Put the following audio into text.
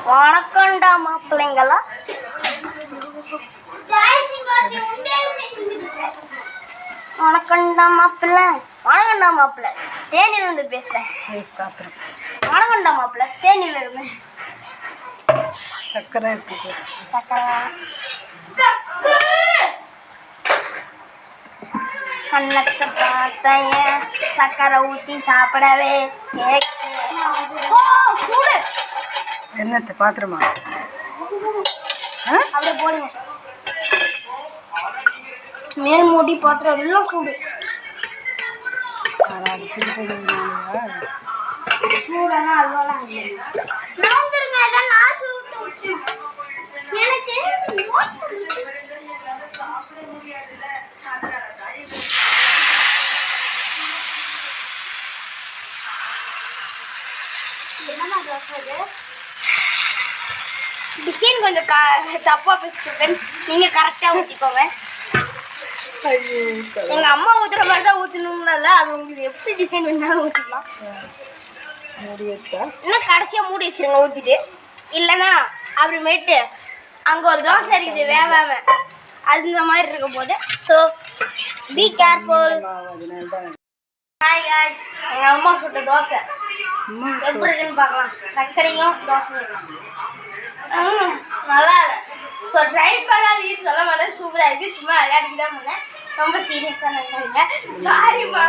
வணக்கம்டா மாப்பிள்ளைங்களா. வணக்கம்டா மாப்பிள்ளை. வணக்கம்டா மாப்பிள்ளை, தேனியில இருந்து பேசுறேன். வணக்கம்டா மாப்பிள்ளை, தேனியில இருந்து. சக்கரை கண்ணத்தை பார்த்தைய சக்கரை ஊற்றி சாப்பிடவே சூடு. என்னத்தை பாத்திரமா அப்படியே போடுங்க. மேல் மூடி பாத்திரம் எல்லாம் சூடு. சூடானா அல்வாலாம் டிசைன் கொஞ்சம் தப்பா பிடிச்சிருக்கேன். நீங்க கரெக்டா ஊத்திக்கோங்க. எங்க அம்மா ஊத்துற மாதிரி தான் ஊத்தணும்ல, அது உங்களுக்கு எப்படி டிசைன் வேணாலும் ஊத்திக்கலாம். மூடி வச்சா இன்னும் கடைசியா மூடி வச்சிருங்க ஊத்திட்டு. இல்லைன்னா அப்புறமேட்டு அங்க ஒரு தோசை இருக்குது வேவாம, அந்த மாதிரி இருக்கும் போது. So be careful. Hi guys, எங்க அம்மா சுட்ட தோசை எப்படி இருக்குன்னு பார்க்கலாம். சர்க்கரையும் தோசையும் நல்லா இல்லை. ஸோ ட்ரை பண்ணாதீங்க, சொல்ல மாட்டேன். சூப்பராக இருக்குது. சும்மா விளையாடிக்கு தான் பண்ணேன். ரொம்ப சீரியஸாக நினைக்காதீங்க. சாரிம்மா.